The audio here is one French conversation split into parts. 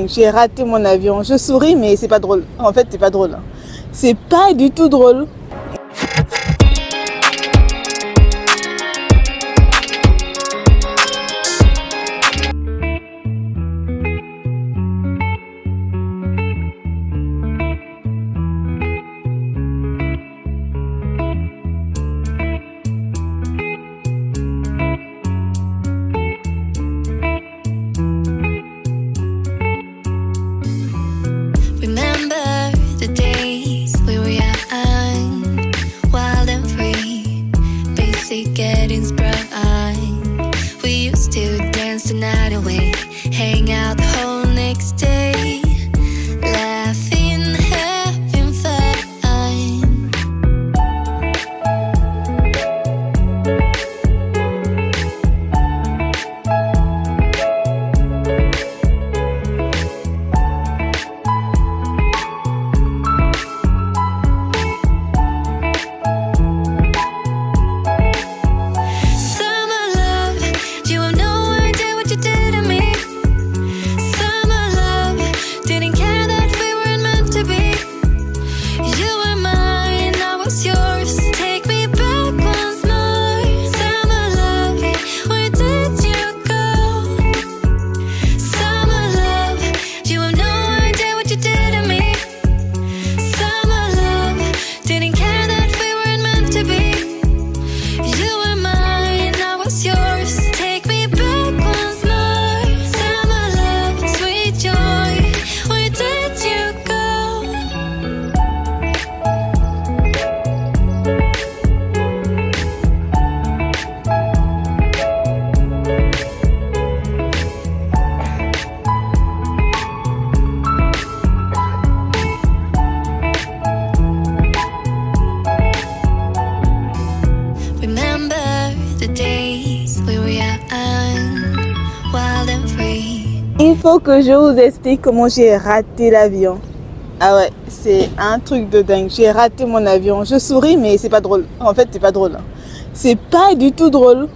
J'ai raté mon avion. Je souris, mais c'est pas drôle. En fait, c'est pas drôle. C'est pas du tout drôle. Il faut que je vous explique comment j'ai raté l'avion. Ah ouais, c'est un truc de dingue. J'ai raté mon avion. Je souris, mais c'est pas drôle. En fait, c'est pas drôle. C'est pas du tout drôle.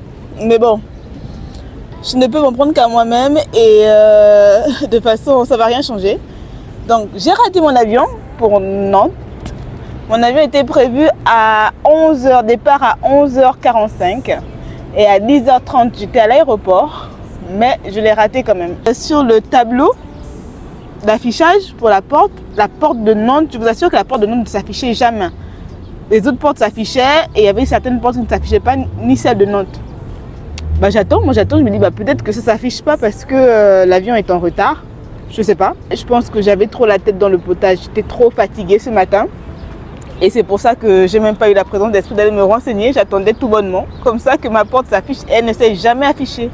Mais bon, je ne peux m'en prendre qu'à moi-même et de toute façon, ça va rien changer. Donc, j'ai raté mon avion pour Nantes. Mon avion était prévu à 11h, départ à 11h45 et à 10h30, j'étais à l'aéroport. Mais je l'ai raté quand même. Sur le tableau d'affichage pour la porte de Nantes, je vous assure que la porte de Nantes ne s'affichait jamais. Les autres portes s'affichaient et il y avait certaines portes qui ne s'affichaient pas, ni celle de Nantes. J'attends, je me dis peut-être que ça ne s'affiche pas parce que l'avion est en retard. Je sais pas. Je pense que j'avais trop la tête dans le potage, j'étais trop fatiguée ce matin. Et c'est pour ça que j'ai même pas eu la présence d'esprit d'aller me renseigner. J'attendais tout bonnement, comme ça que ma porte s'affiche et elle ne s'est jamais affichée.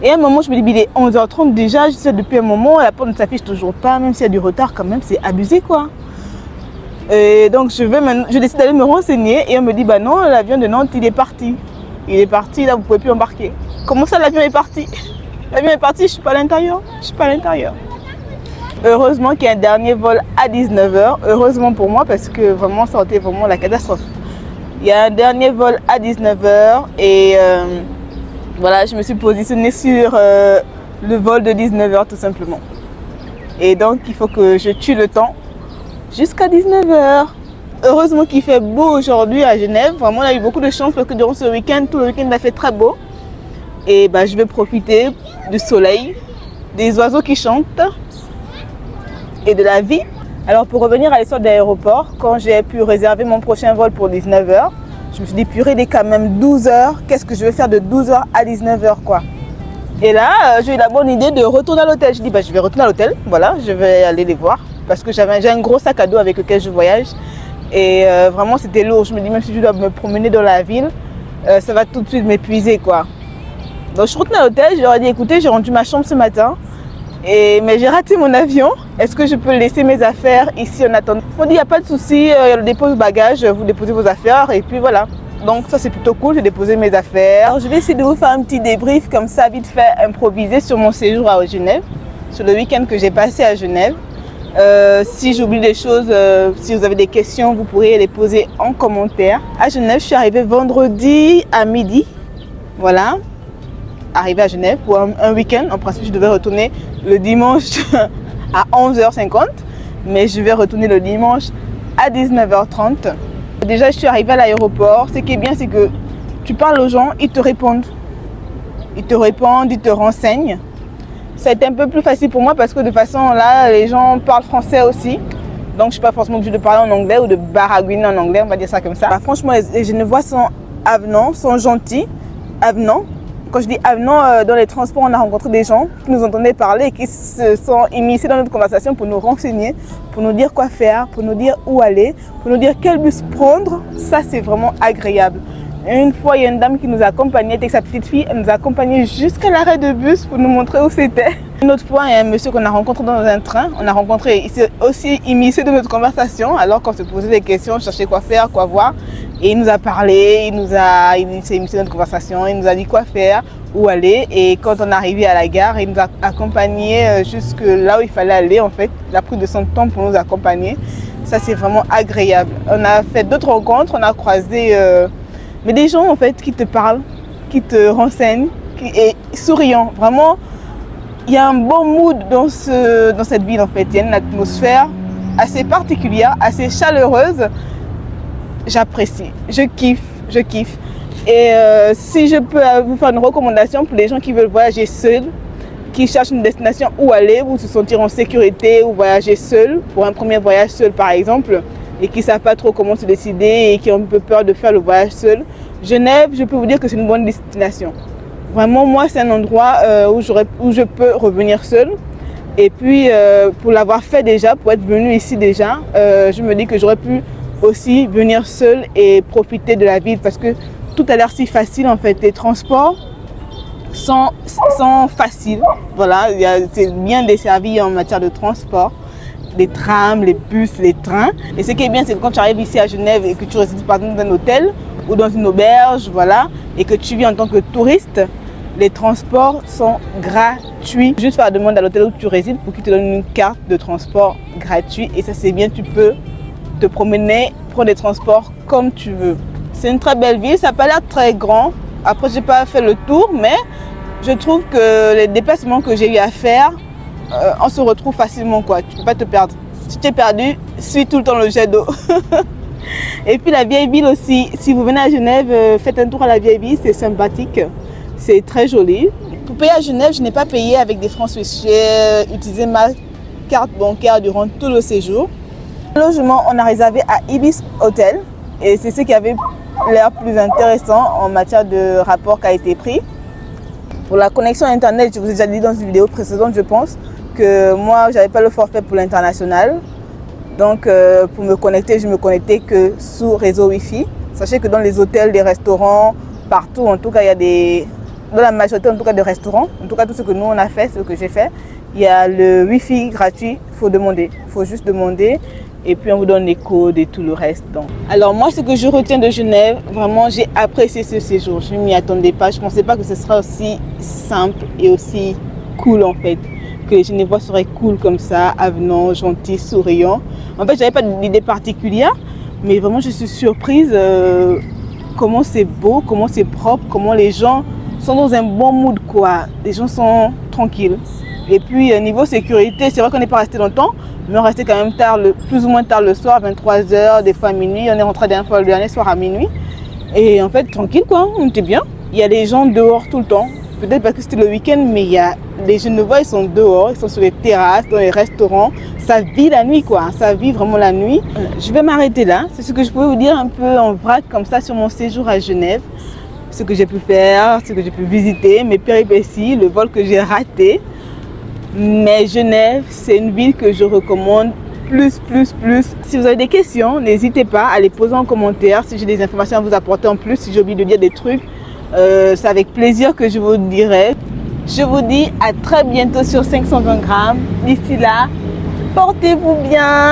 Et à un moment, je me dis, il est 11h30 déjà, je sais depuis un moment, la porte ne s'affiche toujours pas, même s'il y a du retard quand même, c'est abusé quoi. Et donc je décide d'aller me renseigner et on me dit, non, l'avion de Nantes, il est parti. Il est parti, là vous ne pouvez plus embarquer. Comment ça l'avion est parti? L'avion est parti, je ne suis pas à l'intérieur. Heureusement qu'il y a un dernier vol à 19h, heureusement pour moi parce que vraiment ça aurait été vraiment la catastrophe. Il y a un dernier vol à 19h et voilà, je me suis positionnée sur le vol de 19h tout simplement. Et donc, il faut que je tue le temps jusqu'à 19h. Heureusement qu'il fait beau aujourd'hui à Genève. Vraiment, on a eu beaucoup de chance parce que durant ce week-end, tout le week-end, il a fait très beau. Et je vais profiter du soleil, des oiseaux qui chantent et de la vie. Alors, pour revenir à l'histoire de l'aéroport, quand j'ai pu réserver mon prochain vol pour 19h, je me suis dit, purée, il est quand même 12h. Qu'est-ce que je vais faire de 12h à 19h, quoi? Et là, j'ai eu la bonne idée de retourner à l'hôtel. Je dis, je vais retourner à l'hôtel. Voilà, je vais aller les voir. Parce que j'ai un gros sac à dos avec lequel je voyage. Et vraiment, c'était lourd. Je me dis, même si je dois me promener dans la ville, ça va tout de suite m'épuiser, quoi. Donc, je suis retournée à l'hôtel. Je leur ai dit, écoutez, j'ai rendu ma chambre ce matin. Mais j'ai raté mon avion. Est-ce que je peux laisser mes affaires ici en attendant? On dit, il n'y a pas de souci, il y a le dépôt de bagages, vous déposez vos affaires et puis voilà. Donc ça c'est plutôt cool, j'ai déposé mes affaires. Alors, je vais essayer de vous faire un petit débrief comme ça, vite fait, improvisé sur mon séjour à Genève, sur le week-end que j'ai passé à Genève. Si j'oublie des choses, si vous avez des questions, vous pourrez les poser en commentaire. À Genève, je suis arrivée vendredi à midi. Voilà. Arrivée à Genève pour un week-end. En principe, je devais retourner le dimanche à 11h50, mais je vais retourner le dimanche à 19h30. Déjà, je suis arrivée à l'aéroport. Ce qui est bien, c'est que tu parles aux gens, ils te répondent. Ils te renseignent. Ça a été un peu plus facile pour moi parce que de toute façon, là, les gens parlent français aussi. Donc, je ne suis pas forcément obligée de parler en anglais ou de baragouiner en anglais, on va dire ça comme ça. Bah, franchement, les Genevois sont avenants, sont gentils, avenants. Quand je dis avenants, dans les transports, on a rencontré des gens qui nous entendaient parler et qui se sont immiscés dans notre conversation pour nous renseigner, pour nous dire quoi faire, pour nous dire où aller, pour nous dire quel bus prendre. Ça, c'est vraiment agréable. Une fois, il y a une dame qui nous a accompagnés avec sa petite fille. Elle nous a accompagnés jusqu'à l'arrêt de bus pour nous montrer où c'était. Une autre fois, il y a un monsieur qu'on a rencontré dans un train. Il s'est aussi immiscé dans notre conversation. Alors qu'on se posait des questions, on cherchait quoi faire, quoi voir. Et il nous a parlé, il s'est immiscé dans notre conversation, il nous a dit quoi faire, où aller. Et quand on est arrivé à la gare, il nous a accompagnés jusque là où il fallait aller en fait. Il a pris de son temps pour nous accompagner. Ça, c'est vraiment agréable. On a fait d'autres rencontres, on a croisé... mais des gens en fait qui te parlent, qui te renseignent, et souriants. Vraiment, il y a un bon mood dans cette ville en fait. Il y a une atmosphère assez particulière, assez chaleureuse. J'apprécie, je kiffe. Et si je peux vous faire une recommandation pour les gens qui veulent voyager seuls, qui cherchent une destination où aller, où se sentir en sécurité, ou voyager seul, pour un premier voyage seul par exemple, et qui ne savent pas trop comment se décider et qui ont un peu peur de faire le voyage seul. Genève, je peux vous dire que c'est une bonne destination. Vraiment, moi, c'est un endroit où je peux revenir seule. Et puis, pour l'avoir fait déjà, pour être venue ici déjà, je me dis que j'aurais pu aussi venir seule et profiter de la ville parce que tout a l'air si facile en fait. Les transports sont faciles. Voilà, c'est bien desservi en matière de transport. Les trams, les bus, les trains. Et ce qui est bien, c'est que quand tu arrives ici à Genève et que tu résides par exemple dans un hôtel ou dans une auberge, voilà, et que tu vis en tant que touriste, les transports sont gratuits. Juste faire la demande à l'hôtel où tu résides pour qu'il te donne une carte de transport gratuite. Et ça, c'est bien, tu peux te promener, prendre des transports comme tu veux. C'est une très belle ville, ça n'a pas l'air très grand. Après, je n'ai pas fait le tour, mais je trouve que les déplacements que j'ai eu à faire, on se retrouve facilement, quoi. Tu ne peux pas te perdre. Si tu es perdu, suis tout le temps le jet d'eau. Et puis la vieille ville aussi, si vous venez à Genève, faites un tour à la vieille ville, c'est sympathique, c'est très joli. Pour payer à Genève, je n'ai pas payé avec des francs suisses. J'ai utilisé ma carte bancaire durant tout le séjour. Le logement, on a réservé à Ibis Hotel et c'est ce qui avait l'air plus intéressant en matière de rapport qualité-prix. Pour la connexion internet, je vous ai déjà dit dans une vidéo précédente, je pense, que moi, je n'avais pas le forfait pour l'international. Donc, pour me connecter, je me connectais que sous réseau Wi-Fi. Sachez que dans les hôtels, les restaurants, partout, en tout cas, il y a dans la majorité en tout cas de restaurants, en tout cas tout ce que nous on a fait, ce que j'ai fait, il y a le Wi-Fi gratuit, il faut demander, il faut juste demander. Et puis on vous donne les codes et tout le reste. Donc. Alors moi, ce que je retiens de Genève, vraiment j'ai apprécié ce séjour. Je ne m'y attendais pas. Je ne pensais pas que ce serait aussi simple et aussi cool en fait. Que les Genevois seraient cool comme ça, avenants, gentils, souriants. En fait, je n'avais pas d'idée particulière, mais vraiment je suis surprise comment c'est beau, comment c'est propre, comment les gens sont dans un bon mood quoi. Les gens sont tranquilles. Et puis niveau sécurité, c'est vrai qu'on n'est pas resté longtemps, mais on restait quand même tard, plus ou moins tard le soir, 23h, des fois à minuit. On est rentré le dernier soir à minuit. Et en fait, tranquille quoi, on était bien. Il y a des gens dehors tout le temps. Peut-être parce que c'était le week-end, mais il y a les Genevois, ils sont dehors, ils sont sur les terrasses, dans les restaurants. Ça vit la nuit quoi, ça vit vraiment la nuit. Je vais m'arrêter là. C'est ce que je pouvais vous dire un peu en vrac comme ça sur mon séjour à Genève. Ce que j'ai pu faire, ce que j'ai pu visiter, mes péripéties, le vol que j'ai raté. Mais Genève, c'est une ville que je recommande plus. Si vous avez des questions, n'hésitez pas à les poser en commentaire. Si j'ai des informations à vous apporter en plus, si j'ai oublié de dire des trucs, c'est avec plaisir que je vous dirai. Je vous dis à très bientôt sur 520 grammes. D'ici là, portez-vous bien.